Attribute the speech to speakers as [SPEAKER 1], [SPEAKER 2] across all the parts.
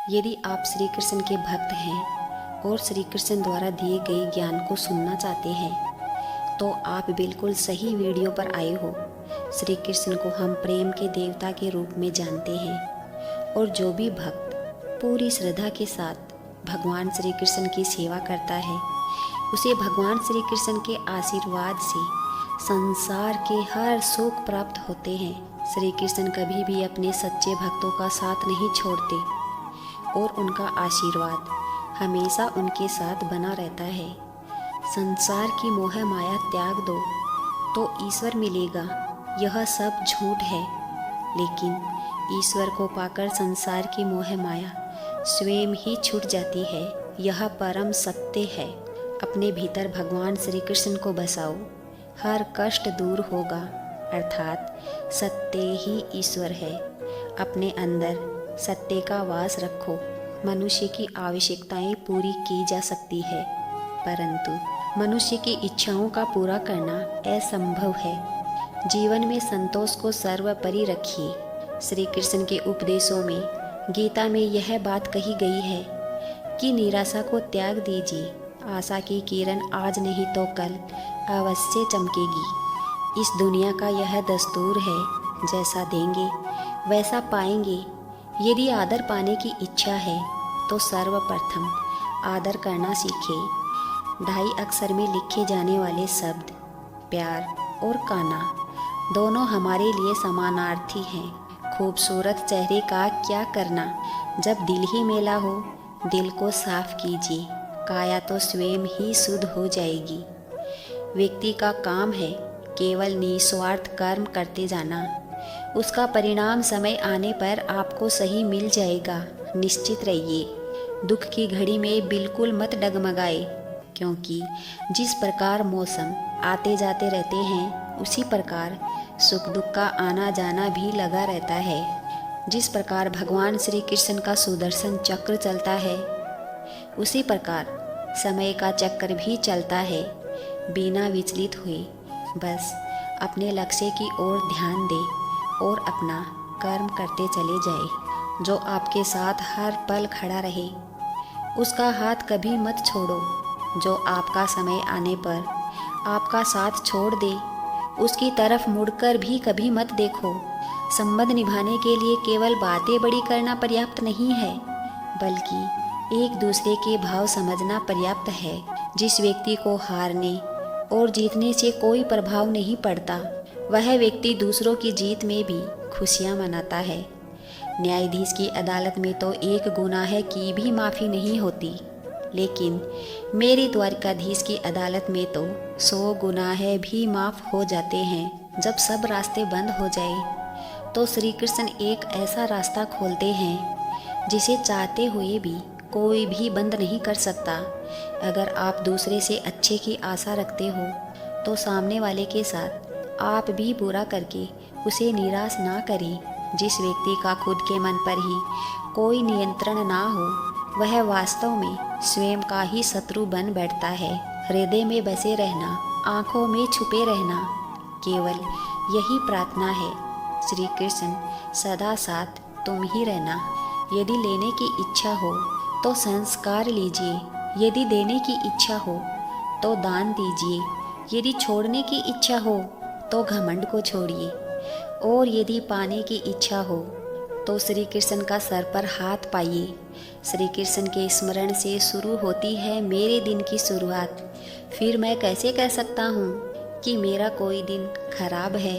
[SPEAKER 1] यदि आप श्री कृष्ण के भक्त हैं और श्री कृष्ण द्वारा दिए गए ज्ञान को सुनना चाहते हैं तो आप बिल्कुल सही वीडियो पर आए हो। श्री कृष्ण को हम प्रेम के देवता के रूप में जानते हैं और जो भी भक्त पूरी श्रद्धा के साथ भगवान श्री कृष्ण की सेवा करता है उसे भगवान श्री कृष्ण के आशीर्वाद से संसार के हर सुख प्राप्त होते हैं। श्री कृष्ण कभी भी अपने सच्चे भक्तों का साथ नहीं छोड़ते और उनका आशीर्वाद हमेशा उनके साथ बना रहता है। संसार की मोह माया त्याग दो तो ईश्वर मिलेगा, यह सब झूठ है। लेकिन ईश्वर को पाकर संसार की मोह माया स्वयं ही छूट जाती है, यह परम सत्य है। अपने भीतर भगवान श्री कृष्ण को बसाओ, हर कष्ट दूर होगा। अर्थात सत्य ही ईश्वर है। अपने अंदर सत्य का वास रखो। मनुष्य की आवश्यकताएं पूरी की जा सकती है, परंतु मनुष्य की इच्छाओं का पूरा करना असंभव है। जीवन में संतोष को सर्वोपरि रखिए। श्री कृष्ण के उपदेशों में गीता में यह बात कही गई है कि निराशा को त्याग दीजिए। आशा की किरण आज नहीं तो कल अवश्य चमकेगी। इस दुनिया का यह दस्तूर है, जैसा देंगे वैसा पाएंगे। यदि आदर पाने की इच्छा है तो सर्वप्रथम आदर करना सीखें। 2.5 अक्षर में लिखे जाने वाले शब्द प्यार और काना दोनों हमारे लिए समानार्थी हैं। खूबसूरत चेहरे का क्या करना, जब दिल ही मेला हो। दिल को साफ कीजिए, काया तो स्वयं ही शुद्ध हो जाएगी। व्यक्ति का काम है केवल निस्वार्थ कर्म करते जाना। उसका परिणाम समय आने पर आपको सही मिल जाएगा, निश्चित रहिए। दुख की घड़ी में बिल्कुल मत डगमगाए, क्योंकि जिस प्रकार मौसम आते जाते रहते हैं उसी प्रकार सुख दुख का आना जाना भी लगा रहता है। जिस प्रकार भगवान श्री कृष्ण का सुदर्शन चक्र चलता है उसी प्रकार समय का चक्र भी चलता है। बिना विचलित हुए बस अपने लक्ष्य की ओर ध्यान दे और अपना कर्म करते चले जाए। जो आपके साथ हर पल खड़ा रहे उसका हाथ कभी मत छोड़ो। जो आपका समय आने पर आपका साथ छोड़ दे उसकी तरफ मुड़कर भी कभी मत देखो। संबंध निभाने के लिए केवल बातें बड़ी करना पर्याप्त नहीं है, बल्कि एक दूसरे के भाव समझना पर्याप्त है। जिस व्यक्ति को हारने और जीतने से कोई प्रभाव नहीं पड़ता वह व्यक्ति दूसरों की जीत में भी खुशियां मनाता है। न्यायाधीश की अदालत में तो एक गुनाह की भी माफ़ी नहीं होती, लेकिन मेरी द्वारकाधीश की अदालत में तो 100 गुनाह भी माफ़ हो जाते हैं। जब सब रास्ते बंद हो जाए तो श्री कृष्ण एक ऐसा रास्ता खोलते हैं जिसे चाहते हुए भी कोई भी बंद नहीं कर सकता। अगर आप दूसरे से अच्छे की आशा रखते हो तो सामने वाले के साथ आप भी बुरा करके उसे निराश ना करें। जिस व्यक्ति का खुद के मन पर ही कोई नियंत्रण ना हो वह वास्तव में स्वयं का ही शत्रु बन बैठता है। हृदय में बसे रहना, आँखों में छुपे रहना, केवल यही प्रार्थना है। श्री कृष्ण सदा साथ तुम ही रहना। यदि लेने की इच्छा हो तो संस्कार लीजिए, यदि देने की इच्छा हो तो दान दीजिए, यदि छोड़ने की इच्छा हो तो घमंड को छोड़िए, और यदि पाने की इच्छा हो तो श्री कृष्ण का सर पर हाथ पाइए। श्री कृष्ण के स्मरण से शुरू होती है मेरे दिन की शुरुआत। फिर मैं कैसे कह सकता हूँ कि मेरा कोई दिन खराब है।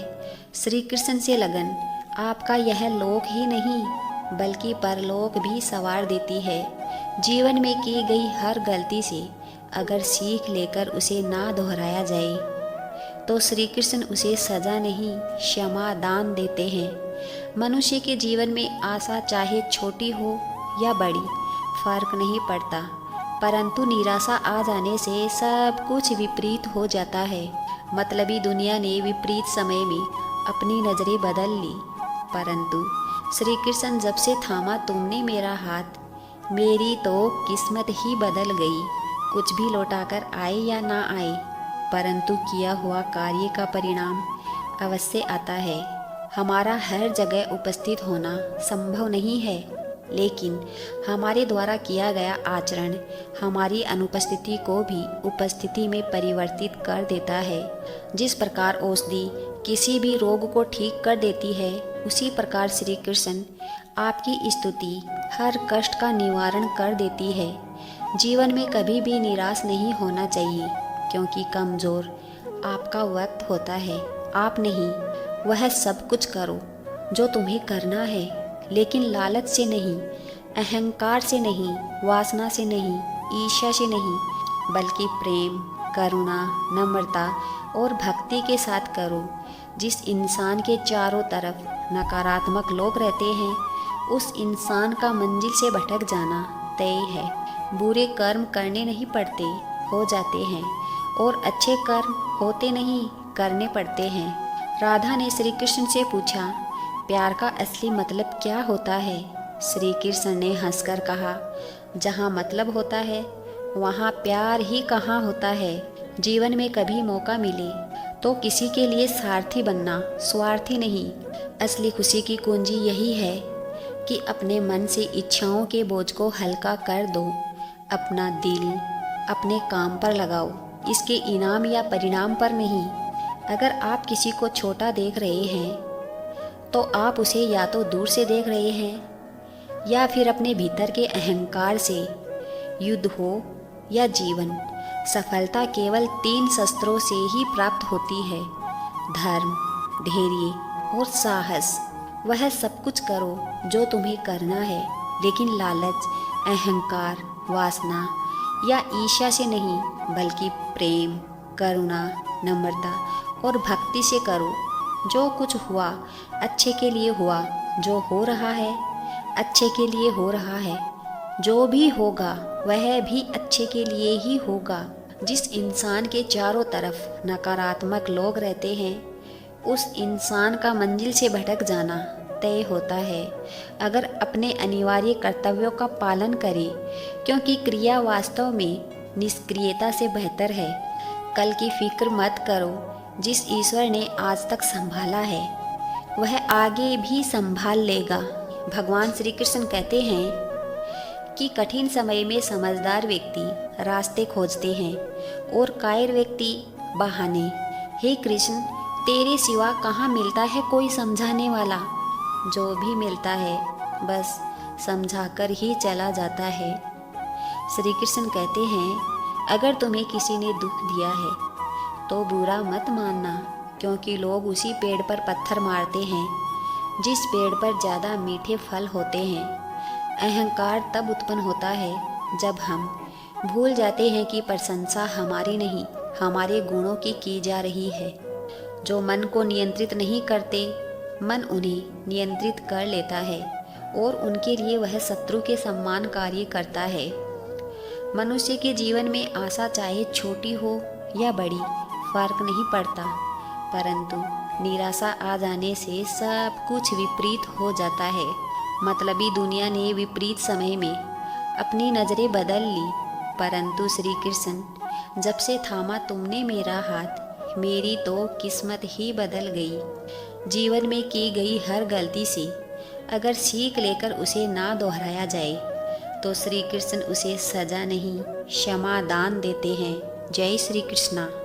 [SPEAKER 1] श्री कृष्ण से लगन आपका यह लोक ही नहीं बल्कि परलोक भी संवार देती है। जीवन में की गई हर गलती से अगर सीख लेकर उसे ना दोहराया जाए तो श्री कृष्ण उसे सजा नहीं क्षमा दान देते हैं। मनुष्य के जीवन में आशा चाहे छोटी हो या बड़ी फर्क नहीं पड़ता, परंतु निराशा आ जाने से सब कुछ विपरीत हो जाता है। मतलबी दुनिया ने विपरीत समय में अपनी नज़रें बदल ली, परंतु श्री कृष्ण जब से थामा तुमने मेरा हाथ, मेरी तो किस्मत ही बदल गई। कुछ भी लौटाकर आए या ना आए, परंतु किया हुआ कार्य का परिणाम अवश्य आता है। हमारा हर जगह उपस्थित होना संभव नहीं है, लेकिन हमारे द्वारा किया गया आचरण हमारी अनुपस्थिति को भी उपस्थिति में परिवर्तित कर देता है। जिस प्रकार औषधि किसी भी रोग को ठीक कर देती है, उसी प्रकार श्री कृष्ण आपकी स्तुति हर कष्ट का निवारण कर देती है। जीवन में कभी भी निराश नहीं होना चाहिए, क्योंकि कमज़ोर आपका वक्त होता है, आप नहीं। वह सब कुछ करो जो तुम्हें करना है, लेकिन लालच से नहीं, अहंकार से नहीं, वासना से नहीं, ईर्ष्या से नहीं, बल्कि प्रेम, करुणा, नम्रता और भक्ति के साथ करो। जिस इंसान के चारों तरफ नकारात्मक लोग रहते हैं, उस इंसान का मंजिल से भटक जाना तय है। बुरे कर्म करने नहीं पड़ते, हो जाते हैं, और अच्छे कर्म होते नहीं, करने पड़ते हैं। राधा ने श्री कृष्ण से पूछा, प्यार का असली मतलब क्या होता है? श्री कृष्ण ने हंसकर कहा, जहाँ मतलब होता है वहाँ प्यार ही कहाँ होता है। जीवन में कभी मौका मिले तो किसी के लिए सारथी बनना, स्वार्थी नहीं। असली खुशी की कुंजी यही है कि अपने मन से इच्छाओं के बोझ को हल्का कर दो, अपना दिल अपने काम पर लगाओ, इसके इनाम या परिणाम पर नहीं। अगर आप किसी को छोटा देख रहे हैं तो आप उसे या तो दूर से देख रहे हैं या फिर अपने भीतर के अहंकार से। युद्ध हो या जीवन, सफलता केवल 3 शस्त्रों से ही प्राप्त होती है, धर्म, धैर्य और साहस। वह सब कुछ करो जो तुम्हें करना है, लेकिन लालच, अहंकार, वासना या ईर्ष्या से नहीं, बल्कि प्रेम, करुणा, नम्रता और भक्ति से करो। जो कुछ हुआ अच्छे के लिए हुआ, जो हो रहा है अच्छे के लिए हो रहा है, जो भी होगा वह भी अच्छे के लिए ही होगा। जिस इंसान के चारों तरफ नकारात्मक लोग रहते हैं, उस इंसान का मंजिल से भटक जाना तय होता है। अगर अपने अनिवार्य कर्तव्यों का पालन करें, क्योंकि क्रिया वास्तव में निष्क्रियता से बेहतर है। कल की फिक्र मत करो, जिस ईश्वर ने आज तक संभाला है वह आगे भी संभाल लेगा। भगवान श्री कृष्ण कहते हैं कि कठिन समय में समझदार व्यक्ति रास्ते खोजते हैं और कायर व्यक्ति बहाने। हे कृष्ण, तेरे सिवा कहाँ मिलता है कोई समझाने वाला? जो भी मिलता है बस समझाकर ही चला जाता है। श्री कृष्ण कहते हैं, अगर तुम्हें किसी ने दुख दिया है तो बुरा मत मानना, क्योंकि लोग उसी पेड़ पर पत्थर मारते हैं जिस पेड़ पर ज़्यादा मीठे फल होते हैं। अहंकार तब उत्पन्न होता है जब हम भूल जाते हैं कि प्रशंसा हमारी नहीं, हमारे गुणों की जा रही है। जो मन को नियंत्रित नहीं करते, मन उन्हें नियंत्रित कर लेता है और उनके लिए वह शत्रु के समान कार्य करता है। मनुष्य के जीवन में आशा चाहे छोटी हो या बड़ी, फर्क नहीं पड़ता, परंतु निराशा आ जाने से सब कुछ विपरीत हो जाता है। मतलबी दुनिया ने विपरीत समय में अपनी नज़रें बदल ली, परंतु श्री कृष्ण, जब से थामा तुमने मेरा हाथ, मेरी तो किस्मत ही बदल गई। जीवन में की गई हर गलती से अगर सीख लेकर उसे ना दोहराया जाए तो श्री कृष्ण उसे सजा नहीं, क्षमा दान देते हैं। जय श्री कृष्णा।